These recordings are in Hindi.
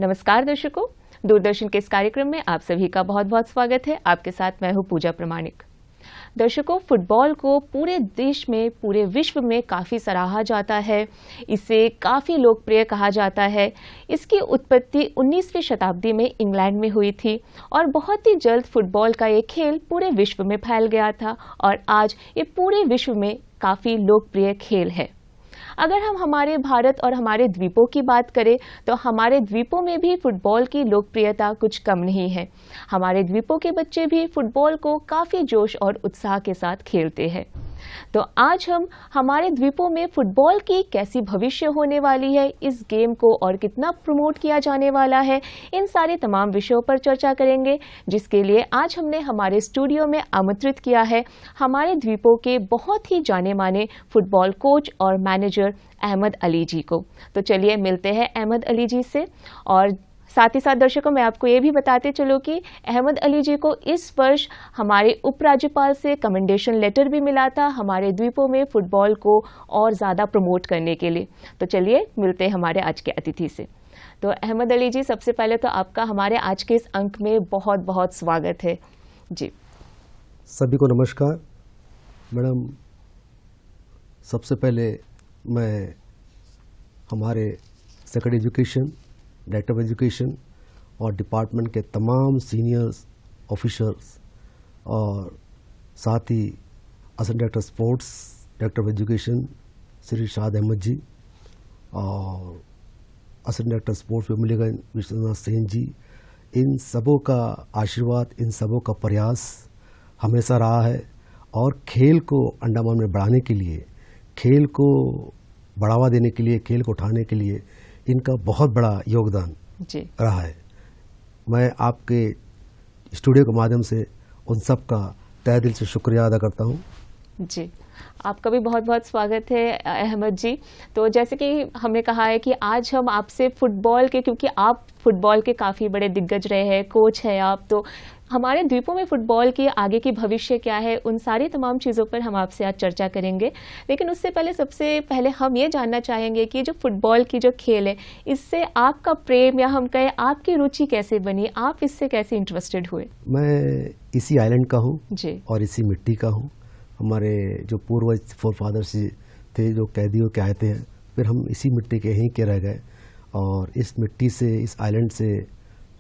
नमस्कार दर्शकों, दूरदर्शन के इस कार्यक्रम में आप सभी का बहुत बहुत स्वागत है। आपके साथ मैं हूं पूजा प्रमाणिक। दर्शकों, फुटबॉल को पूरे देश में, पूरे विश्व में काफ़ी सराहा जाता है। इसे काफ़ी लोकप्रिय कहा जाता है। इसकी उत्पत्ति 19वीं शताब्दी में इंग्लैंड में हुई थी और बहुत ही जल्द फुटबॉल का ये खेल पूरे विश्व में फैल गया था और आज ये पूरे विश्व में काफ़ी लोकप्रिय खेल है। अगर हम हमारे भारत और हमारे द्वीपों की बात करें तो हमारे द्वीपों में भी फुटबॉल की लोकप्रियता कुछ कम नहीं है। हमारे द्वीपों के बच्चे भी फुटबॉल को काफ़ी जोश और उत्साह के साथ खेलते हैं। तो आज हम हमारे द्वीपों में फुटबॉल की कैसी भविष्य होने वाली है, इस गेम को और कितना प्रमोट किया जाने वाला है, इन सारे तमाम विषयों पर चर्चा करेंगे, जिसके लिए आज हमने हमारे स्टूडियो में आमंत्रित किया है हमारे द्वीपों के बहुत ही जाने माने फुटबॉल कोच और मैनेजर अहमद अली जी को। तो चलिए मिलते हैं अहमद अली जी से। और साथ ही साथ दर्शकों, मैं आपको ये भी बताते चलूँ कि अहमद अली जी को इस वर्ष हमारे उपराज्यपाल से कमेंडेशन लेटर भी मिला था हमारे द्वीपों में फुटबॉल को और ज़्यादा प्रमोट करने के लिए। तो चलिए मिलते हैं हमारे आज के अतिथि से। तो अहमद अली जी, सबसे पहले तो आपका हमारे आज के इस अंक में बहुत बहुत स्वागत है जी। सभी को नमस्कार मैडम। सबसे पहले मैं हमारे secondary education, director of education और डिपार्टमेंट के तमाम सीनियर्स ऑफिसर्स और साथ ही assistant director sports, director of education Shri Shad Ahmad ji और assistant director sports Vimliganj Vishwanath Sen ji, इन सबों का आशीर्वाद, इन सबों का प्रयास हमेशा रहा है और खेल को अंडमान में बढ़ाने के लिए, खेल को बढ़ावा देने के लिए, खेल को उठाने के लिए इनका बहुत बड़ा योगदान रहा है। मैं आपके स्टूडियो के माध्यम से उन सब का तहे दिल से शुक्रिया अदा करता हूँ जी। आपका भी बहुत बहुत स्वागत है अहमद जी। तो जैसे कि हमने कहा है कि आज हम आपसे फुटबॉल के, क्योंकि आप फुटबॉल के काफ़ी बड़े दिग्गज रहे हैं, कोच हैं आप, तो हमारे द्वीपों में फुटबॉल की आगे की भविष्य क्या है, उन सारी तमाम चीज़ों पर हम आपसे आज चर्चा करेंगे। लेकिन उससे पहले सबसे पहले हम ये जानना चाहेंगे कि जो फुटबॉल की जो खेल है, इससे आपका प्रेम या हम कहें आपकी रुचि कैसे बनी, आप इससे कैसे इंटरेस्टेड हुए? मैं इसी आइलैंड का हूँ जी और इसी मिट्टी का हूँ। हमारे जो पूर्वज फोरफादर्स थे जो कैदी होकर आए थे, फिर हम इसी मिट्टी के यहीं के रह गए और इस मिट्टी से, इस आइलैंड से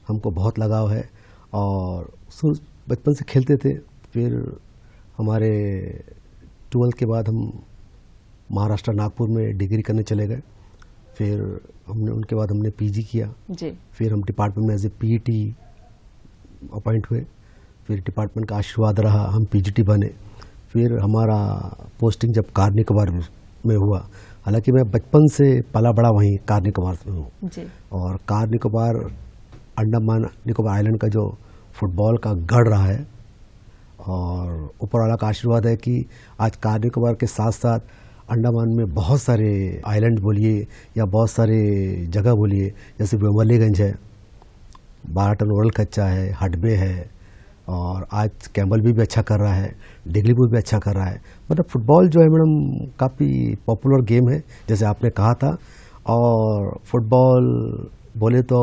हमको बहुत लगाव है और बचपन से खेलते थे। फिर हमारे 12th के बाद हम महाराष्ट्र नागपुर में डिग्री करने चले गए। फिर उनके बाद हमने पीजी किया जी। फिर हम डिपार्टमेंट में एज ए पीईटी अपॉइंट हुए। फिर डिपार्टमेंट का आशीर्वाद रहा, हम पीजीटी बने। फिर हमारा पोस्टिंग जब कार निकोबार में हुआ, हालांकि मैं बचपन से पला बड़ा वहीं कार निकोबार में हूँ और कार निकोबार, अंडमान निकोबार आइलैंड का जो फुटबॉल का गढ़ रहा है और ऊपर वाला का आशीर्वाद है कि आज कार निकोबार के साथ साथ अंडमान में बहुत सारे आइलैंड बोलिए या बहुत सारे जगह बोलिए, जैसे विमलीगंज है, 12 टन ओरल कच्चा है, हडबे है और आज कैम्बल भी अच्छा कर रहा है, डिगलीपुर भी अच्छा कर रहा है। मतलब फुटबॉल जो है मैडम काफ़ी पॉपुलर गेम है जैसे आपने कहा था। और फुटबॉल बोले तो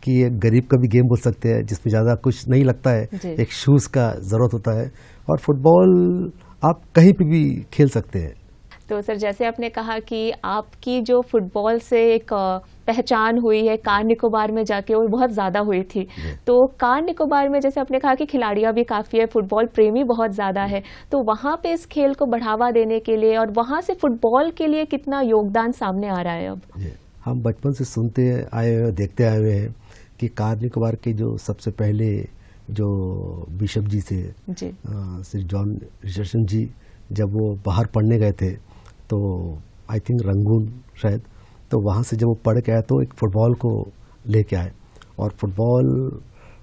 कि एक गरीब का भी गेम बोल सकते हैं, जिसमें ज़्यादा कुछ नहीं लगता है, एक शूज़ का ज़रूरत होता है और फुटबॉल आप कहीं पे भी खेल सकते हैं। तो सर, जैसे आपने कहा कि आपकी जो फुटबॉल से एक पहचान हुई है कार निकोबार में जाके, और बहुत ज़्यादा हुई थी, तो कार निकोबार में जैसे आपने कहा कि खिलाड़ियाँ भी काफ़ी है, फुटबॉल प्रेमी बहुत ज़्यादा है, तो वहाँ पे इस खेल को बढ़ावा देने के लिए और वहाँ से फुटबॉल के लिए कितना योगदान सामने आ रहा है अब? हम बचपन से सुनते आए हुए, देखते आए हुए हैं कि कार निकोबार के जो सबसे पहले जो बिशप जी थे श्री जॉन रिचर्डसन जी, जब वो बाहर पढ़ने गए थे तो आई थिंक रंगून शायद, तो वहाँ से जब वो पढ़ के आए तो एक फ़ुटबॉल को लेके आए और फुटबॉल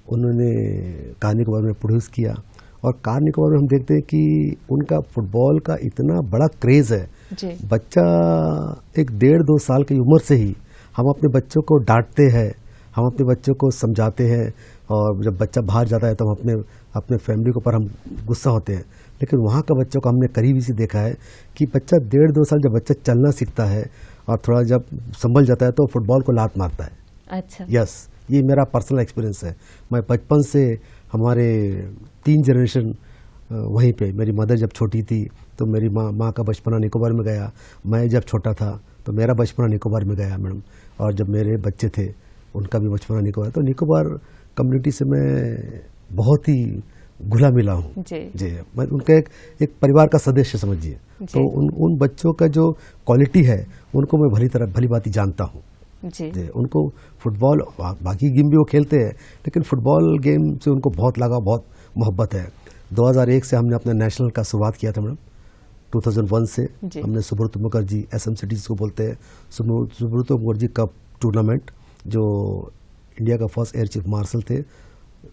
उन्होंने कार निकोबार में प्रोड्यूस किया। और कार निकोबार में हम देखते हैं कि उनका फुटबॉल का इतना बड़ा क्रेज़ है। बच्चा एक 1.5-2 साल की उम्र से ही हम अपने बच्चों को डांटते हैं, हम अपने बच्चों को समझाते हैं और जब बच्चा बाहर जाता है तो हम अपने फैमिली के ऊपर हम गुस्सा होते हैं। लेकिन वहाँ का बच्चों को हमने करीबी से देखा है कि बच्चा 1.5-2 साल जब बच्चा चलना सीखता है और थोड़ा जब संभल जाता है तो फुटबॉल को लात मारता है। अच्छा। यस, ये मेरा पर्सनल एक्सपीरियंस है। मैं बचपन से हमारे 3 जनरेशन वहीं पे, मेरी मदर जब छोटी थी तो मेरी माँ का बचपना निकोबार में गया, मैं जब छोटा था तो मेरा बचपना निकोबार में गया मैडम, और जब मेरे बच्चे थे उनका भी बचपना निकोबार। तो निकोबार कम्युनिटी से मैं बहुत ही घुला मिला हूँ जी। मैं उनका एक परिवार का सदस्य समझिए। तो उन बच्चों का जो क्वालिटी है उनको मैं भली भांति जानता हूँ जी। उनको फुटबॉल, बाकी गेम भी वो खेलते हैं, लेकिन फुटबॉल गेम से उनको बहुत लगाव, बहुत मोहब्बत है। 2001 से हमने अपने नेशनल का शुरुआत किया था मैडम। 2001 से हमने सुब्रत मुखर्जी, SM सिटी जिसको बोलते हैं, सुब्रत मुखर्जी कप टूर्नामेंट, जो इंडिया का फर्स्ट एयर चीफ मार्शल थे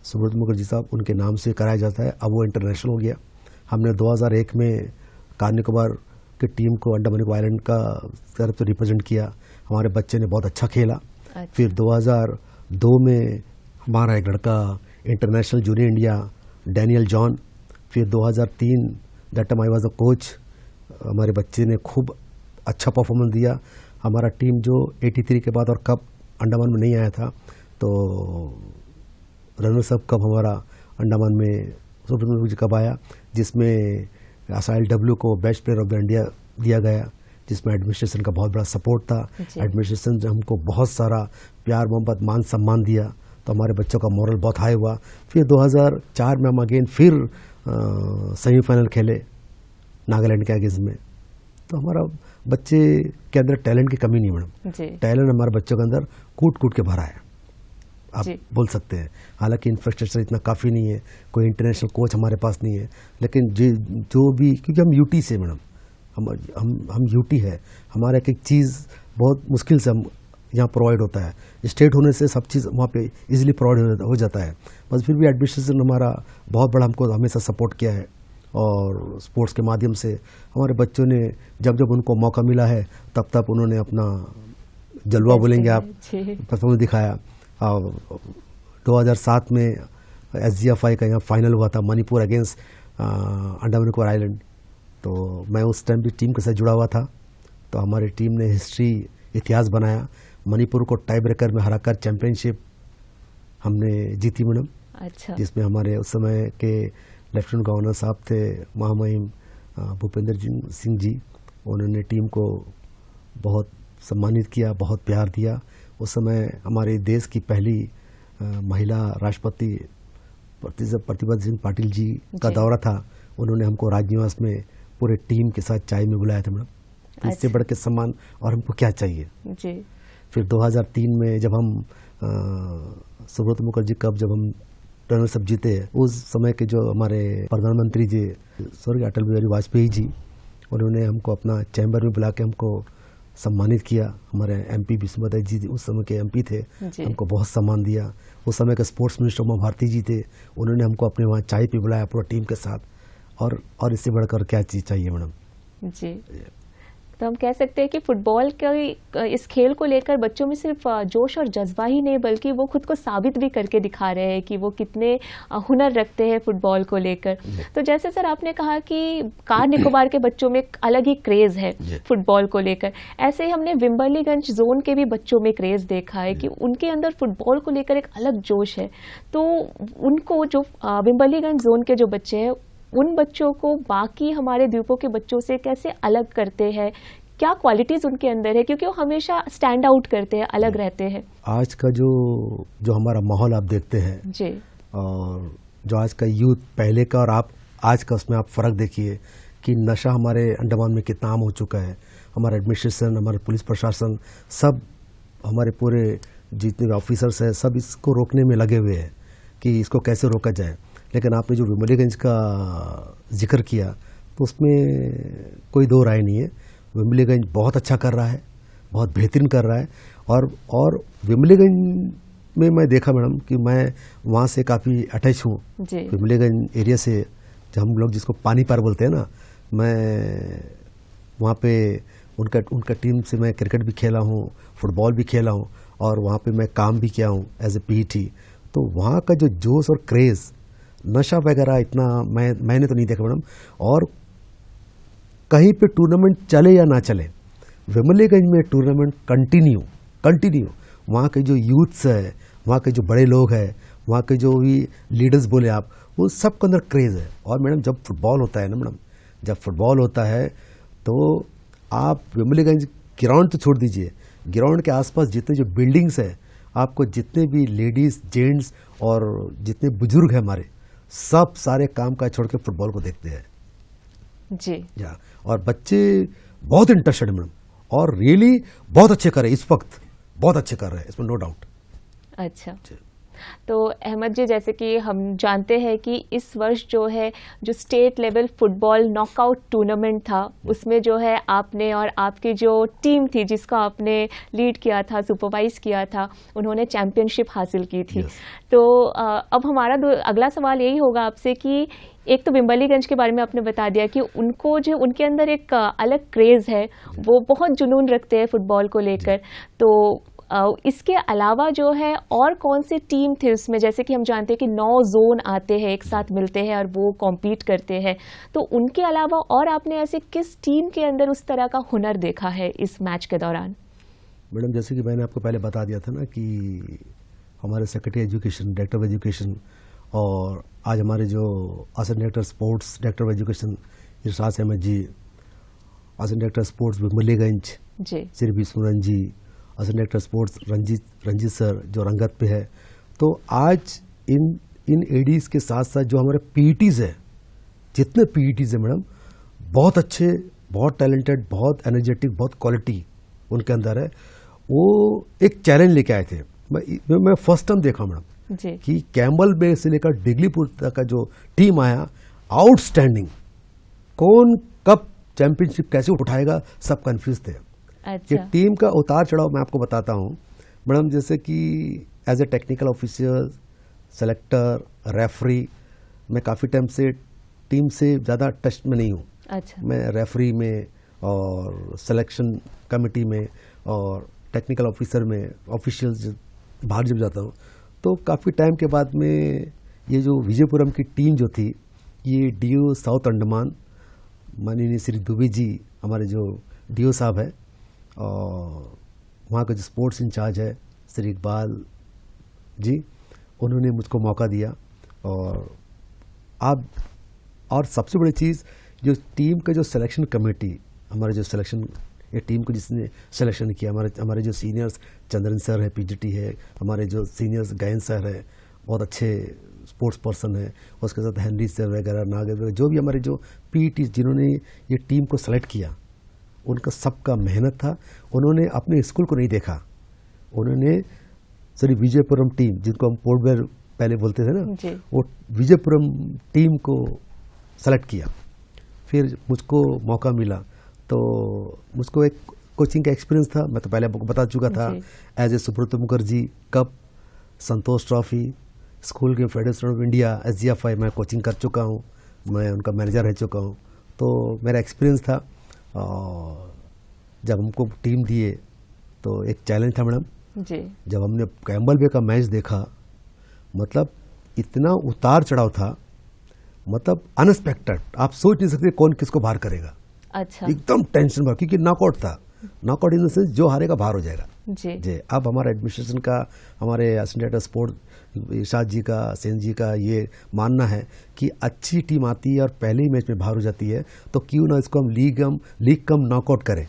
सुब्रत मुखर्जी साहब, उनके नाम से कराया जाता है। अब वो इंटरनेशनल हो गया। हमने 2001 में कार निकोबार की टीम को अंडमान निकोबार आइलैंड का तरफ से रिप्रेजेंट किया। हमारे बच्चे ने बहुत अच्छा खेला। फिर 2002 में हमारा एक लड़का international junior India, Daniel John. फिर 2003 that time I was a coach, हमारे बच्चे ने खूब अच्छा परफॉर्मेंस दिया। हमारा टीम जो 83 के बाद और कप अंडमान में नहीं आया था, तो रनर्स अप कप हमारा अंडमान में सुब्रत कप आया, जिसमें SILW को best player of the India दिया गया, जिसमें एडमिनिस्ट्रेशन का बहुत बड़ा सपोर्ट था। एडमिनिस्ट्रेशन ने हमको बहुत सारा प्यार, मोहब्बत, मान सम्मान दिया, तो हमारे बच्चों का मोरल बहुत हाई हुआ। फिर 2004 में हम अगेन फिर सेमीफाइनल खेले नागालैंड के अगेंस्ट में। तो हमारा बच्चे के अंदर टैलेंट की कमी नहीं मैडम, टैलेंट हमारे बच्चों के अंदर कूट कूट के भरा है, आप बोल सकते हैं। हालांकि इंफ्रास्ट्रक्चर इतना काफ़ी नहीं है, कोई इंटरनेशनल कोच हमारे पास नहीं है, लेकिन जो भी, क्योंकि हम यूटी से मैडम, हम यूटी है, हमारा एक एक चीज़ बहुत मुश्किल से हम यहाँ प्रोवाइड होता है। स्टेट होने से सब चीज़ वहाँ पे इजीली प्रोवाइड हो जाता है। बस फिर भी एडमिनिस्ट्रेशन हमारा बहुत बड़ा हमको हमेशा सपोर्ट किया है, और स्पोर्ट्स के माध्यम से हमारे बच्चों ने जब उनको मौका मिला है तब उन्होंने अपना जलवा बोलेंगे आप परफॉर्मेंस दिखाया। 2007 में SGFI का यहाँ फाइनल हुआ था, मणिपुर अगेंस्ट अंडमान निकोबार आइलैंड। तो मैं उस टाइम भी टीम के साथ जुड़ा हुआ था। तो हमारी टीम ने इतिहास बनाया, मणिपुर को टाई ब्रेकर में हराकर चैंपियनशिप हमने जीती मैडम। अच्छा। जिसमें हमारे उस समय के लेफ्टिनेंट गवर्नर साहब थे महामहिम भूपेंद्र सिंह जी, उन्होंने टीम को बहुत सम्मानित किया, बहुत प्यार दिया। उस समय हमारे देश की पहली महिला राष्ट्रपति प्रतिभा सिंह पाटिल जी का दौरा था, उन्होंने हमको राजनिवास में पूरे टीम के साथ चाय में बुलाया था मैडम। इससे बढ़ के सम्मान और हमको क्या चाहिए जी। फिर 2003 में जब हम सुब्रत मुखर्जी कप जब हम रनर्स अप जीते, उस समय के जो हमारे प्रधानमंत्री जी स्वर्गीय अटल बिहारी वाजपेयी जी, उन्होंने हमको अपना चैम्बर में बुला के हमको सम्मानित किया। हमारे MP विष्णुदत्त जी उस समय के MP थे, हमको बहुत सम्मान दिया। उस समय के स्पोर्ट्स मिनिस्टर उमा भारती जी थे, उन्होंने हमको अपने वहाँ चाय पे बुलाया पूरा टीम के साथ। और इससे बढ़कर क्या चीज़ चाहिए मैडम जी। तो हम कह सकते हैं कि फुटबॉल के इस खेल को लेकर बच्चों में सिर्फ जोश और जज्बा ही नहीं, बल्कि वो खुद को साबित भी करके दिखा रहे हैं कि वो कितने हुनर रखते हैं फुटबॉल को लेकर। तो जैसे सर आपने कहा कि कार निकोबार के बच्चों में अलग ही क्रेज है फुटबॉल को लेकर, ऐसे ही हमने विम्बलीगंज जोन के भी बच्चों में क्रेज देखा है कि उनके अंदर फुटबॉल को लेकर एक अलग जोश है। तो उनको जो विम्बलीगंज जोन के जो बच्चे हैं, उन बच्चों को बाकी हमारे द्वीपों के बच्चों से कैसे अलग करते हैं, क्या क्वालिटीज उनके अंदर है, क्योंकि वो हमेशा स्टैंड आउट करते हैं, अलग रहते हैं। आज का जो हमारा माहौल आप देखते हैं जी, और जो आज का यूथ पहले का और आप आज का, उसमें आप फर्क देखिए कि नशा हमारे अंडमान में कितना आम हो चुका है। हमारा एडमिनिस्ट्रेशन, हमारे पुलिस प्रशासन, सब हमारे पूरे जितने भी ऑफिसर्स हैं, सब इसको रोकने में लगे हुए हैं कि इसको कैसे रोका जाए। लेकिन आपने जो विम्बलीगंज का जिक्र किया, तो उसमें कोई दो राय नहीं है। विम्बलीगंज बहुत अच्छा कर रहा है, बहुत बेहतरीन कर रहा है। और विम्बलीगंज में मैं देखा मैडम कि मैं वहाँ से काफ़ी अटैच हूँ विम्बलीगंज एरिया से। जब हम लोग जिसको पानी पार बोलते हैं ना, मैं वहाँ पे उनका टीम से मैं क्रिकेट भी खेला हूँ, फुटबॉल भी खेला हूँ, और वहाँ पे मैं काम भी किया हूँ एज ए PET। तो वहाँ का जो जोश और क्रेज़, नशा वगैरह इतना मैंने तो नहीं देखा मैडम। और कहीं पे टूर्नामेंट चले या ना चले, विम्बलीगंज में टूर्नामेंट कंटिन्यू। वहाँ के जो यूथ्स है, वहाँ के जो बड़े लोग हैं, वहाँ के जो भी लीडर्स बोले आप, वो सबके अंदर क्रेज़ है। और मैडम जब फुटबॉल होता है ना मैडम, जब फुटबॉल होता है तो आप विमलीगंज ग्राउंड तो छोड़ दीजिए, ग्राउंड के आसपास जितने जो बिल्डिंग्स हैं, आपको जितने भी लेडीज़ जेंट्स और जितने बुजुर्ग हैं हमारे, सब सारे काम काज छोड़ के फुटबॉल को देखते हैं जी। या। और बच्चे बहुत इंटरेस्टेड मैडम, और रियली बहुत अच्छे कर रहे हैं इस वक्त, बहुत अच्छे कर रहे हैं, इसमें नो डाउट। अच्छा, तो अहमद जी, जैसे कि हम जानते हैं कि इस वर्ष जो है जो state level football knockout tournament था, उसमें जो है आपने और आपकी जो टीम थी जिसका आपने लीड किया था, सुपरवाइज किया था, उन्होंने चैंपियनशिप हासिल की थी। Yes. तो अब हमारा अगला सवाल यही होगा आपसे कि एक तो विम्बलीगंज के बारे में आपने बता दिया कि उनको जो उनके अंदर एक अलग क्रेज़ है, वो बहुत जुनून रखते हैं फुटबॉल को लेकर। तो इसके अलावा जो है और कौन से टीम थे उसमें, जैसे कि हम जानते हैं कि 9 जोन आते हैं, एक साथ मिलते हैं और वो कॉम्पीट करते हैं, तो उनके अलावा और आपने ऐसे किस टीम के अंदर उस तरह का हुनर देखा है इस मैच के दौरान? मैडम जैसे कि मैंने आपको पहले बता दिया था ना कि हमारे secretary education, director of education, और आज हमारे जो assistant director sports, director of education Irshad Ahmad ji, assistant director sports Vimliganj ji, Shri Vishnuranjan ji, assistant director sports Ranjit sir जो रंगत पे है। तो आज इन एडीज के साथ साथ जो हमारे पीईटीज है, जितने पीईटीज है मैडम, बहुत अच्छे, बहुत टैलेंटेड, बहुत एनर्जेटिक, बहुत क्वालिटी उनके अंदर है। वो एक चैलेंज लेके आए थे। मैं फर्स्ट टाइम देखा मैडम जी, कि कैम्बल बे से लेकर डिगलीपुर तक का जो टीम आया, आउटस्टैंडिंग। कौन कब चैंपियनशिप कैसे उठाएगा, सब कंफ्यूज थे। ये अच्छा, टीम का उतार चढ़ाव मैं आपको बताता हूँ मैडम। जैसे कि as a technical officer, selector, referee, मैं काफ़ी टाइम से टीम से ज़्यादा टच में नहीं हूँ। अच्छा, मैं रेफरी में और सिलेक्शन कमेटी में और टेक्निकल ऑफिसर में, ऑफिशियल बाहर जब जाता हूँ, तो काफ़ी टाइम के बाद में ये जो विजयपुरम की टीम जो थी, ये डीओ साउथ अंडमान माननीय श्री दुबे जी, हमारे जो डीओ साहब है, और वहाँ का जो स्पोर्ट्स इंचार्ज है श्री इकबाल जी, उन्होंने मुझको मौका दिया। और सबसे बड़ी चीज़, जो टीम का जो सिलेक्शन कमेटी, हमारे जो सिलेक्शन, ये टीम को जिसने सिलेक्शन किया, हमारे जो सीनियर्स चंद्रन सर है, पीजीटी है, हमारे जो सीनियर्स गायन सर है, बहुत अच्छे स्पोर्ट्स पर्सन है, उसके साथ हेनरी सर वगैरह, नागर वगैरह, जो भी हमारे जो पीईटी जिन्होंने ये टीम को सेलेक्ट किया, उनका सबका मेहनत था। उन्होंने अपने स्कूल को नहीं देखा, उन्होंने सॉरी विजयपुरम टीम, जिनको हम पोर्ट ब्लेयर पहले बोलते थे ना, वो विजयपुरम टीम को सेलेक्ट किया। फिर मुझको मौका मिला, तो मुझको एक कोचिंग का एक्सपीरियंस था। मैं तो पहले आपको बता चुका था, as a Subrata Mukherjee cup, Santosh trophy, school game federation of India, SGFI मैं कोचिंग कर चुका हूँ, मैं उनका मैनेजर रह चुका हूँ। तो मेरा एक्सपीरियंस था। और जब हमको टीम दिए तो एक चैलेंज था मैडम जी, जब हमने कैम्बल बे का मैच देखा, मतलब इतना उतार चढ़ाव था, मतलब अनएक्सपेक्टेड, आप सोच नहीं सकते कौन किसको बाहर करेगा। अच्छा, एकदम टेंशन भरा, क्योंकि नॉकआउट था। नॉकआउट इन द सेंस जो हारेगा बाहर हो जाएगा। जी, जी, अब हमारा एडमिनिस्ट्रेशन का, हमारे असिस्टेंट डायरेक्टर स्पोर्ट इरशाद जी का, सेन जी का ये मानना है कि अच्छी टीम आती है और पहले ही मैच में बाहर हो जाती है, तो क्यों ना इसको हम लीग कम नॉकआउट करें,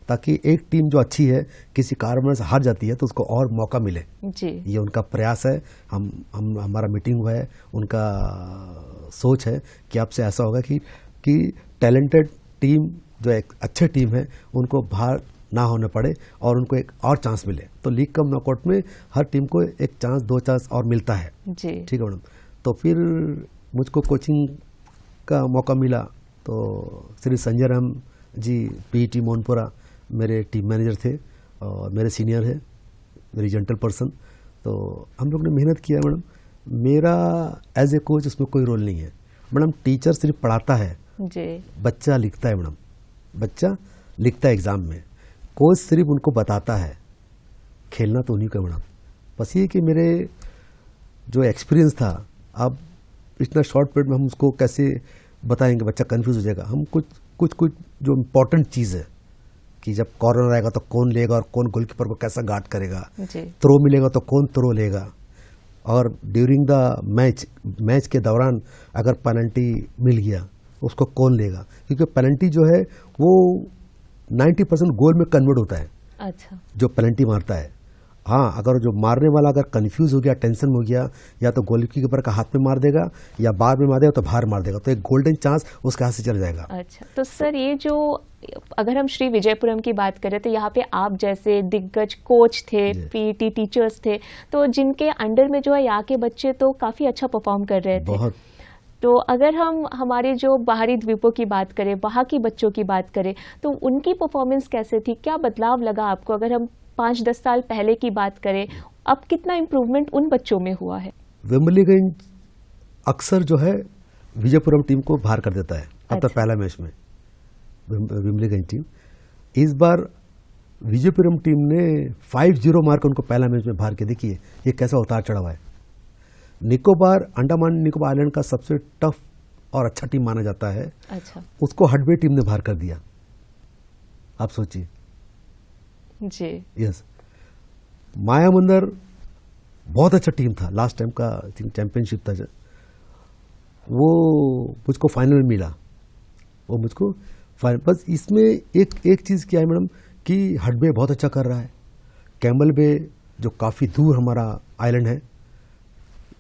ताकि एक टीम जो अच्छी है किसी कारणवश हार जाती है तो उसको और मौका मिले। जी, ये उनका प्रयास है। हम हमारा मीटिंग हुआ है, उनका सोच है कि आपसे ऐसा होगा कि टैलेंटेड टीम, जो एक अच्छे टीम है, उनको बाहर ना होने पड़े और उनको एक और चांस मिले। तो लीग कम नॉकआउट में हर टीम को एक चांस, 2 चांस और मिलता है। जी, ठीक है मैडम। तो फिर मुझको कोचिंग का मौका मिला, तो श्री संजय राम जी पीईटी मोहनपुरा मेरे टीम मैनेजर थे और मेरे सीनियर है, वेरी जेंटल पर्सन। तो हम लोग ने मेहनत किया मैडम। मेरा एज ए कोच उसमें कोई रोल नहीं है मैडम। टीचर सिर्फ पढ़ाता है, जी, बच्चा लिखता है मैडम, बच्चा लिखता है एग्ज़ाम में, कोच सिर्फ उनको बताता है। खेलना तो उन्हीं का मैडम। बस ये कि मेरे जो एक्सपीरियंस था, अब इतना शॉर्ट पीरियड में हम उसको कैसे बताएंगे, बच्चा कंफ्यूज हो जाएगा। हम कुछ जो इम्पोर्टेंट चीज़ है कि जब कॉर्नर आएगा तो कौन लेगा और कौन गोलकीपर को कैसा गार्ड करेगा, जी थ्रो मिलेगा तो कौन थ्रो लेगा, और ड्यूरिंग द मैच के दौरान अगर पेनल्टी मिल गया उसको कौन लेगा, क्योंकि पेनल्टी जो है वो 90% गोल में कन्वर्ट होता है अच्छा जो पेनल्टी मारता है। हाँ, अगर जो मारने वाला अगर कंफ्यूज हो गया, टेंशन हो गया, या तो गोलकीपर का हाथ में मार देगा या बाहर में मार देगा तो बाहर मार देगा, तो एक गोल्डन चांस उसके हाथ से चला जाएगा। अच्छा, तो सर ये जो अगर हम श्री विजयपुरम की बात करें तो यहाँ पे आप जैसे दिग्गज कोच थे, पीटी टीचर्स थे, तो जिनके अंडर में जो है यहाँ के बच्चे तो काफ़ी अच्छा परफॉर्म कर रहे थे। बहुत। तो अगर हम हमारे जो बाहरी द्वीपों की बात करें, वहाँ की बच्चों की बात करें, तो उनकी परफॉर्मेंस कैसे थी, क्या बदलाव लगा आपको? अगर हम 5-10 साल पहले की बात करें, अब कितना इम्प्रूवमेंट उन बच्चों में हुआ है? विम्बलीगंज अक्सर जो है विजयपुरम टीम को बाहर कर देता है अपना पहला मैच में। विम्बलीगंज टीम इस बार विजयपुरम टीम ने 5-0 मार कर उनको पहला मैच में बाहर के, देखिए ये कैसा उतार चढ़ाव है। निकोबार, अंडमान निकोबार आइलैंड का सबसे टफ और अच्छा टीम माना जाता है, अच्छा, उसको हडबे टीम ने बाहर कर दिया। आप सोचिए। जी यस, मायाबंदर बहुत अच्छा टीम था, लास्ट टाइम का चैंपियनशिप था, वो मुझको फाइनल में मिला, वो मुझको फाइनल। बस इसमें एक चीज़ क्या है मैडम कि हडबे बहुत अच्छा कर रहा है, कैमल बे जो काफ़ी दूर हमारा आइलैंड है,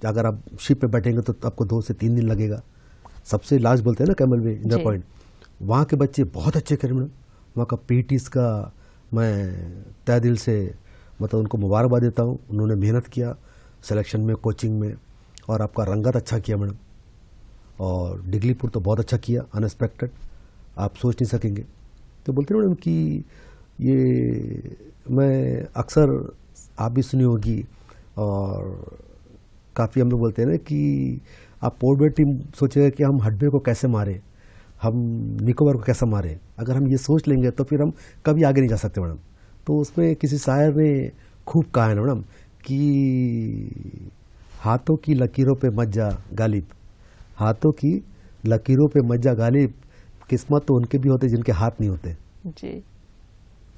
अगर आप शिप पे बैठेंगे तो आपको 2 से 3 दिन लगेगा, सबसे लास्ट बोलते हैं ना कैमल बे, इंदिरा पॉइंट। वहाँ के बच्चे बहुत अच्छे करें मैडम, वहाँ का पीटीज का मैं तय दिल से मतलब उनको मुबारकबाद देता हूँ। उन्होंने मेहनत किया सिलेक्शन में, कोचिंग में, और आपका रंगत अच्छा किया मैडम, और डिगलीपुर तो बहुत अच्छा किया, अनएक्सपेक्टेड, आप सोच नहीं सकेंगे। तो बोलते हैं मैडम कि ये मैं अक्सर आप भी सुनी होगी, और काफ़ी हम लोग बोलते हैं ना कि आप पोर्ट ब्लेयर टीम सोचेगा कि हम हडबे को कैसे मारें, हम निकोबार को कैसे मारें। अगर हम ये सोच लेंगे तो फिर हम कभी आगे नहीं जा सकते मैडम। तो उसमें किसी शायर ने खूब कहा है ना मैडम कि हाथों की लकीरों पे मत जा गालिब, हाथों की लकीरों पे मत जा गालिब, किस्मत तो उनके भी होते जिनके हाथ नहीं होते। जी,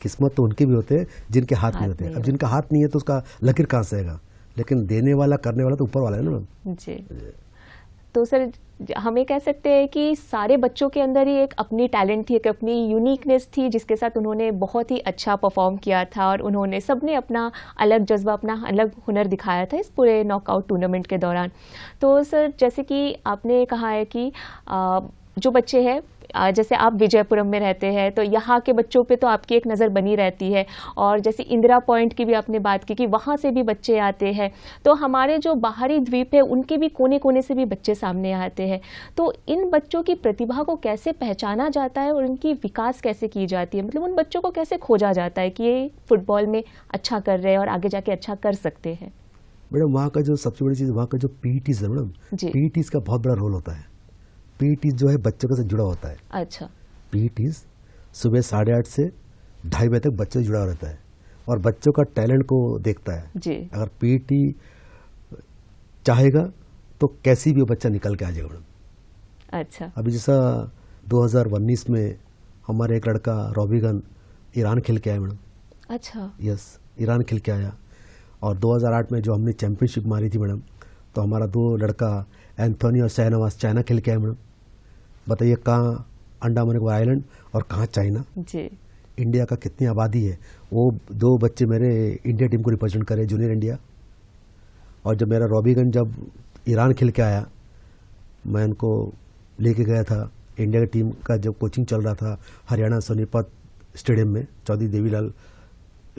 किस्मत तो उनके भी होते हैं जिनके हाथ नहीं होते। अब जिनका हाथ नहीं है तो उसका लकीर कहाँ से आएगा, लेकिन देने वाला करने वाला तो ऊपर वाला है ना मैम। जी, तो सर हमें कह सकते हैं कि सारे बच्चों के अंदर ही एक अपनी टैलेंट थी, एक अपनी यूनिकनेस थी, जिसके साथ उन्होंने बहुत ही अच्छा परफॉर्म किया था, और उन्होंने सबने अपना अलग जज्बा, अपना अलग हुनर दिखाया था इस पूरे नॉकआउट टूर्नामेंट के दौरान। तो सर जैसे कि आपने कहा है कि जो बच्चे हैं, जैसे आप विजयपुरम में रहते हैं तो यहाँ के बच्चों पे तो आपकी एक नज़र बनी रहती है, और जैसे इंदिरा पॉइंट की भी आपने बात की कि वहाँ से भी बच्चे आते हैं, तो हमारे जो बाहरी द्वीप है उनके भी कोने कोने से भी बच्चे सामने आते हैं। तो इन बच्चों की प्रतिभा को कैसे पहचाना जाता है और उनकी विकास कैसे की जाती है, मतलब उन बच्चों को कैसे खोजा जाता है कि ये फुटबॉल में अच्छा कर रहे हैं और आगे जाके अच्छा कर सकते हैं? मैडम वहाँ का जो सबसे बड़ी चीज़, वहाँ का जो पीटीज है मैडम, पीटीज का बहुत बड़ा रोल होता है। पीटीज जो है बच्चों के साथ जुड़ा होता है। अच्छा, पीटीज सुबह 8:30 से 2:30 बजे तक बच्चों से जुड़ा रहता है और बच्चों का टैलेंट को देखता है जी। अगर पीटी चाहेगा तो कैसी भी वो बच्चा निकल के आ जाएगा मैडम। अच्छा, अभी जैसा 2019 में हमारे एक लड़का रॉबिगन ईरान खेल के आया मैडम। अच्छा, यस, ईरान खेल के आया। और 2008 में जो हमने चैंपियनशिप मारी थी मैडम, तो हमारा 2 लड़का एंथोनी और शाहनवाज चाइना खेल के आए मैडम। बताइए कहाँ अंडमान निकोबार आइलैंड और कहाँ चाइना। जी, इंडिया का कितनी आबादी है। वो 2 बच्चे मेरे इंडिया टीम को रिप्रेजेंट करे, जूनियर इंडिया। और जब मेरा रॉबिगन जब ईरान खेल के आया, मैं उनको लेके गया था इंडिया की टीम का जब कोचिंग चल रहा था हरियाणा सोनीपत स्टेडियम में, चौधरी देवीलाल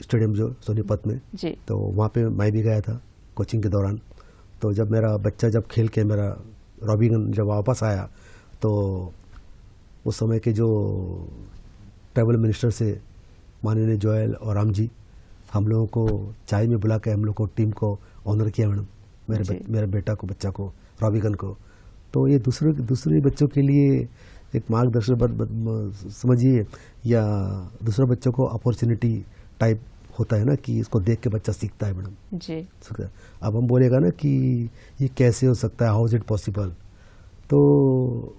स्टेडियम जो सोनीपत में जी, तो वहाँ पे मैं भी गया था कोचिंग के दौरान। तो जब मेरा बच्चा जब खेल के मेरा रॉबिगन जब वापस आया, तो उस समय के जो ट्रैवल मिनिस्टर से माननीय जोयल और राम जी, हम लोगों को चाय में बुला के हम लोग को टीम को ऑनर किया मैडम, मेरे बेटा को, बच्चा को, रॉबिगन को। तो ये दूसरे बच्चों के लिए एक मार्गदर्शन समझिए, या दूसरे बच्चों को अपॉर्चुनिटी टाइप होता है ना कि इसको देख के बच्चा सीखता है मैडम जी। अब हम बोलेगा ना कि ये कैसे हो सकता है, हाउ इज इट पॉसिबल। तो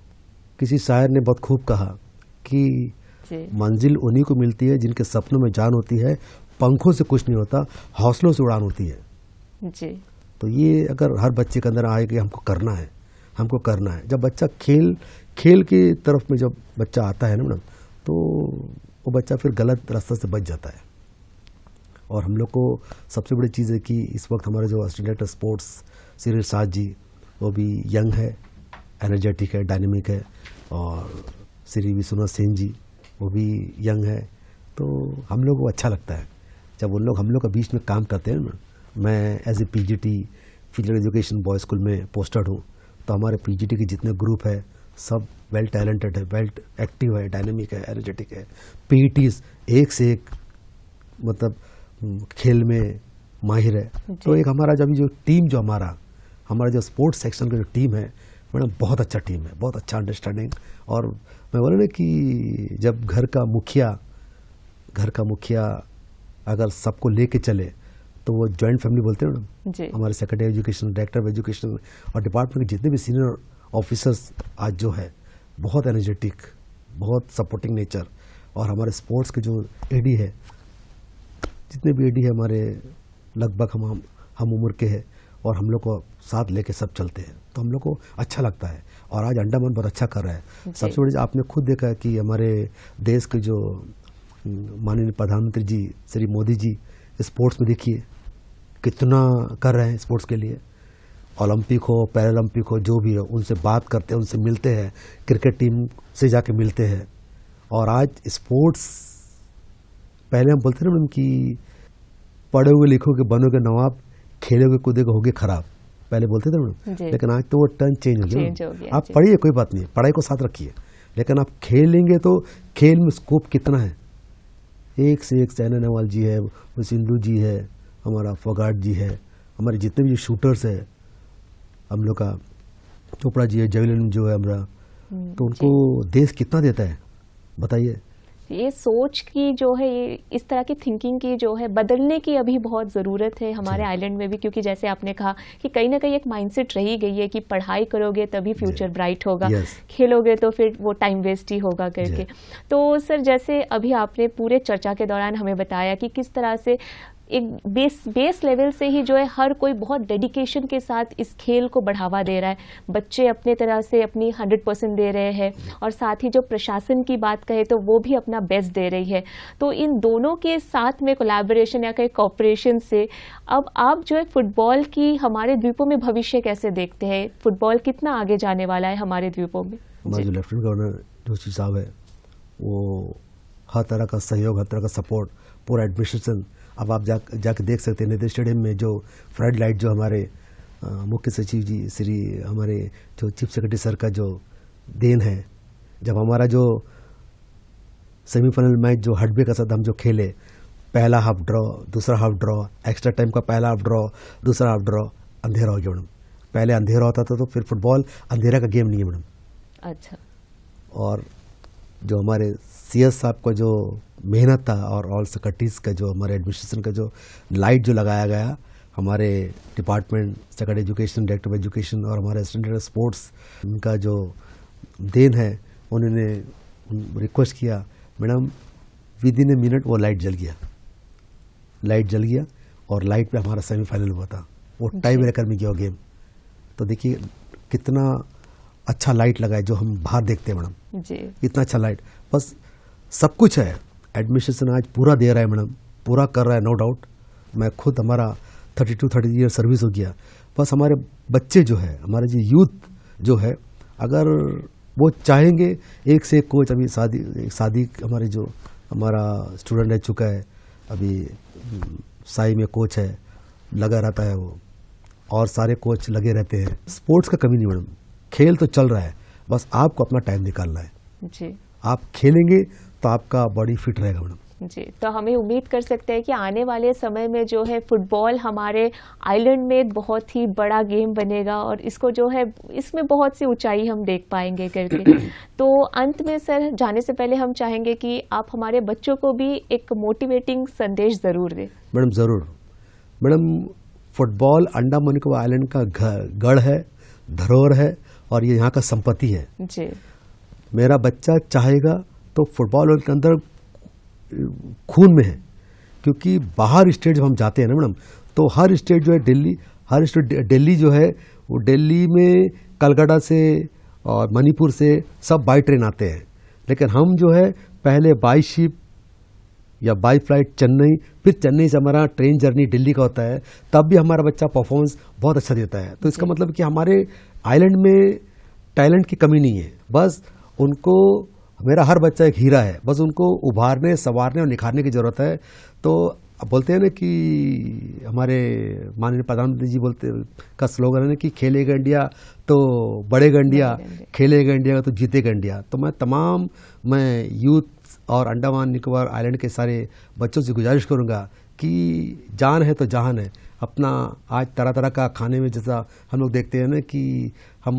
किसी शायर ने बहुत खूब कहा कि जी मंजिल उन्हीं को मिलती है जिनके सपनों में जान होती है, पंखों से कुछ नहीं होता, हौसलों से उड़ान होती है। जी तो ये अगर हर बच्चे के अंदर आए कि हमको करना है, हमको करना है। जब बच्चा खेल की तरफ में जब बच्चा आता है ना मैडम, तो वो बच्चा फिर गलत रास्ते से बच जाता है। और हम लोग को सबसे बड़ी चीज़ है कि इस वक्त हमारे जो असिस्टेंट डायरेक्टर स्पोर्ट्स श्री इरशाद जी, वो भी यंग है, एनर्जेटिक है, डायनेमिक है, और श्री विश्वनाथ सिंह जी वो भी यंग है। तो हम लोग को अच्छा लगता है जब उन लोग हम लोग के बीच में काम करते हैं ना। मैं as a PGT physical education boy school में पोस्टेड हूँ, तो हमारे पीजीटी के जितने ग्रुप है सब वेल टैलेंटेड है, वेल एक्टिव है, डायनेमिक है, एनर्जेटिक है। पीईटीज एक से एक मतलब खेल में माहिर है। तो एक हमारा जब जो टीम जो हमारा जो स्पोर्ट्स सेक्शन का जो टीम है मैडम, बहुत अच्छा टीम है, बहुत अच्छा अंडरस्टैंडिंग। और मैं बोला ना कि जब घर का मुखिया अगर सबको लेके चले तो वो जॉइंट फैमिली बोलते हैं मैडम। हमारे secretary education, director of education और डिपार्टमेंट के जितने भी सीनियर ऑफिसर्स आज जो है बहुत एनर्जेटिक, बहुत सपोर्टिंग नेचर। और हमारे स्पोर्ट्स के जो एडी है, जितने भी एडी है हमारे लगभग हम उम्र के हैं, और हम लोग को साथ लेके सब चलते हैं, तो हम लोग को अच्छा लगता है। और आज अंडमान बहुत अच्छा कर रहा है। सबसे बड़ी आपने खुद देखा है कि हमारे देश के जो माननीय प्रधानमंत्री जी श्री मोदी जी स्पोर्ट्स में देखिए कितना कर रहे हैं स्पोर्ट्स के लिए। ओलंपिक हो, पैरालंपिक हो, जो भी हो, उनसे बात करते हैं, उनसे मिलते हैं, क्रिकेट टीम से जाके मिलते हैं। और आज स्पोर्ट्स, पहले हम बोलते थे मैडम कि पढ़ोगे लिखोगे बनोगे नवाब, खेलोगे कूदोगे होगे खराब, पहले बोलते थे मैडम। लेकिन आज तो वो टर्न चेंज हो गया। आप पढ़िए, कोई बात नहीं, पढ़ाई को साथ रखिए, लेकिन आप खेलेंगे तो खेल में स्कोप कितना है। एक से एक साइना नेहवाल जी है, सिंधु जी है, हमारा फोगाट जी है, हमारे जितने भी शूटर्स है, हम लोग का चोपड़ा जी है, जवेलिन जो है हमारा, तो उनको देश कितना देता है बताइए। ये सोच की जो है, ये इस तरह की थिंकिंग की जो है बदलने की अभी बहुत ज़रूरत है हमारे आइलैंड में भी, क्योंकि जैसे आपने कहा कि कहीं ना कहीं एक माइंडसेट रही गई है कि पढ़ाई करोगे तभी फ्यूचर ब्राइट होगा, खेलोगे तो फिर वो टाइम वेस्ट ही होगा करके। तो सर, जैसे अभी आपने पूरे चर्चा के दौरान हमें बताया कि किस तरह से एक बेस लेवल से ही जो है हर कोई बहुत डेडिकेशन के साथ इस खेल को बढ़ावा दे रहा है। बच्चे अपने तरह से अपनी 100% दे रहे हैं, और साथ ही जो प्रशासन की बात कहे तो वो भी अपना बेस्ट दे रही है। तो इन दोनों के साथ में कोलैबोरेशन या कहीं कोऑपरेशन से अब आप जो है फुटबॉल की हमारे द्वीपों में भविष्य कैसे देखते हैं? फुटबॉल कितना आगे जाने वाला है हमारे द्वीपों में? हमारे जो लेफ्टिनेंट गवर्नर जोशी साहब है, वो हर तरह का सहयोग, हर तरह का सपोर्ट, पूरा एडमिनिस्ट्रेशन। अब आप जाके देख सकते हैं नेहरू स्टेडियम में जो फ्लड लाइट जो हमारे मुख्य सचिव जी श्री हमारे जो चीफ सेक्रेटरी सर का जो देन है। जब हमारा जो सेमीफाइनल मैच जो हडबे का साथ हम जो खेले, पहला हाफ ड्रॉ, दूसरा हाफ ड्रॉ, एक्स्ट्रा टाइम का पहला हाफ ड्रॉ, दूसरा हाफ ड्रॉ, अंधेरा हो गया मैडम। पहले अंधेरा होता था, तो फिर फुटबॉल अंधेरा का गेम नहीं है मैडम। अच्छा। और जो हमारे सीएस साहब का जो मेहनत था, और ऑल सेक्रेटरीज का जो हमारे एडमिनिस्ट्रेशन का जो लाइट जो लगाया गया, हमारे department secretary education, director of education और हमारे असिस्टेंट डायरेक्टर स्पोर्ट्स, उनका जो देन है, उन्होंने रिक्वेस्ट किया, madam with in a minute वो लाइट जल गया, और लाइट पे हमारा सेमीफाइनल हुआ था। वो टाई ब्रेकर में गया गेम। तो देखिए कितना अच्छा लाइट लगा है जो हम बाहर देखते हैं मैडम जी। इतना अच्छा लाइट, बस सब कुछ है। एडमिनिस्ट्रेशन आज पूरा दे रहा है मैडम, पूरा कर रहा है, नो डाउट। मैं खुद हमारा 32-30 ईयर सर्विस हो गया। बस हमारे बच्चे जो है, हमारे जो यूथ जो है, अगर वो चाहेंगे, एक से एक कोच, अभी शादी हमारे जो हमारा स्टूडेंट रह चुका है, अभी साई में कोच है, लगा रहता है वो, और सारे कोच लगे रहते हैं। स्पोर्ट्स का कमी नहीं मैडम, खेल तो चल रहा है, बस आपको अपना टाइम निकालना है जी। आप खेलेंगे तो आपका बॉडी फिट रहेगा मैडम जी। तो हमें उम्मीद कर सकते हैं कि आने वाले समय में जो है फुटबॉल हमारे आइलैंड में एक बहुत ही बड़ा गेम बनेगा, और इसको जो है इसमें बहुत सी ऊंचाई हम देख पाएंगे करके। तो अंत में सर, जाने से पहले हम चाहेंगे कि आप हमारे बच्चों को भी एक मोटिवेटिंग संदेश जरूर दें। मैडम जरूर। Madam football Andaman Nicobar island का गढ़ है, धरोहर है, और ये यहाँ का संपत्ति है जी। मेरा बच्चा चाहेगा तो फुटबॉल उनके अंदर खून में है, क्योंकि बाहर स्टेट जब हम जाते हैं ना मैडम, तो हर स्टेट जो है दिल्ली जो है वो दिल्ली में कलकत्ता से और मणिपुर से सब बाई ट्रेन आते हैं, लेकिन हम जो है पहले बाई शिप या बाई फ्लाइट चेन्नई, फिर चेन्नई से हमारा ट्रेन जर्नी दिल्ली का होता है, तब भी हमारा बच्चा परफॉर्मेंस बहुत अच्छा देता है। तो इसका मतलब कि हमारे आइलैंड में टैलेंट की कमी नहीं है, बस उनको, मेरा हर बच्चा एक हीरा है, बस उनको उभारने, संवारने और निखारने की ज़रूरत है। तो अब बोलते हैं ना कि हमारे माननीय प्रधानमंत्री जी बोलते का स्लोगन है ना कि खेलेगा इंडिया तो बढ़ेगा इंडिया, खेलेगा इंडिया तो जीतेगा इंडिया। तो मैं यूथ और अंडमान निकोबार आइलैंड के सारे बच्चों से गुजारिश करूंगा कि जान है तो जहान है। अपना आज तरह तरह का खाने में जैसा हम लोग देखते हैं ना कि हम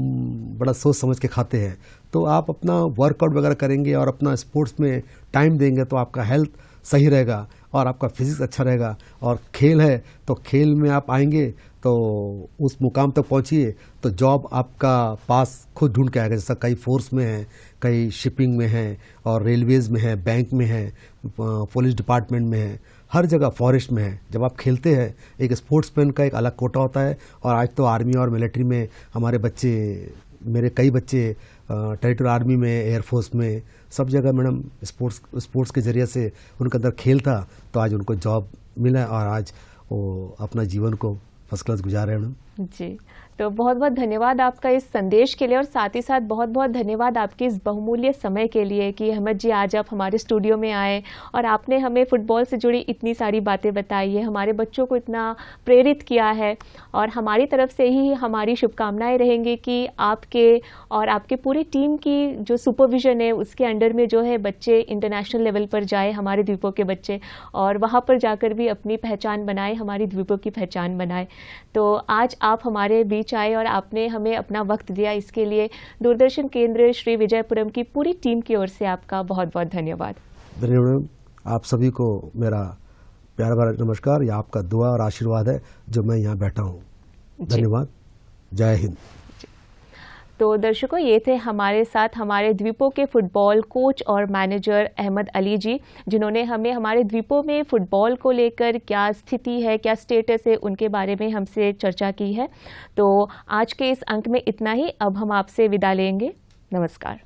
बड़ा सोच समझ के खाते हैं, तो आप अपना वर्कआउट वगैरह करेंगे और अपना स्पोर्ट्स में टाइम देंगे तो आपका हेल्थ सही रहेगा और आपका फिजिक्स अच्छा रहेगा। और खेल है तो खेल में आप आएंगे तो उस मुकाम तक पहुंचिए तो जॉब आपका पास खुद ढूंढ के आएगा। जैसा कई फोर्स में है, कई शिपिंग में है और रेलवेज़ में है, बैंक में है, पुलिस डिपार्टमेंट में है, हर जगह फॉरेस्ट में है। जब आप खेलते हैं एक स्पोर्ट्समैन का एक अलग कोटा होता है। और आज तो आर्मी और मिलिट्री में हमारे बच्चे, मेरे कई बच्चे टेरिटोरियल आर्मी में, एयरफोर्स में, सब जगह मैडम स्पोर्ट्स के ज़रिए से उनके अंदर खेल था, तो आज उनको जॉब मिला और आज वो अपना जीवन को फर्स्ट क्लास गुजार रहे हैं मैडम। जी, तो बहुत बहुत धन्यवाद आपका इस संदेश के लिए, और साथ ही साथ बहुत बहुत धन्यवाद आपके इस बहुमूल्य समय के लिए कि अहमद जी आज आप हमारे स्टूडियो में आए और आपने हमें फुटबॉल से जुड़ी इतनी सारी बातें बताई है, हमारे बच्चों को इतना प्रेरित किया है। और हमारी तरफ से ही हमारी शुभकामनाएं रहेंगी कि आपके और आपके पूरी टीम की जो सुपरविजन है उसके अंडर में जो है बच्चे इंटरनेशनल लेवल पर जाए, हमारे द्वीपों के बच्चे, और वहाँ पर जाकर भी अपनी पहचान बनाए, हमारी द्वीपों की पहचान बनाए। तो आज आप हमारे बीच आए और आपने हमें अपना वक्त दिया, इसके लिए दूरदर्शन केंद्र श्री विजयपुरम की पूरी टीम की ओर से आपका बहुत बहुत धन्यवाद। धन्यवाद। आप सभी को मेरा प्यार भरा नमस्कार। यह आपका दुआ और आशीर्वाद है जो मैं यहाँ बैठा हूँ। धन्यवाद। जय हिंद। तो दर्शकों, ये थे हमारे साथ हमारे द्वीपों के फुटबॉल कोच और मैनेजर अहमद अली जी, जिन्होंने हमें हमारे द्वीपों में फुटबॉल को लेकर क्या स्थिति है, क्या स्टेटस है, उनके बारे में हमसे चर्चा की है। तो आज के इस अंक में इतना ही। अब हम आपसे विदा लेंगे। नमस्कार।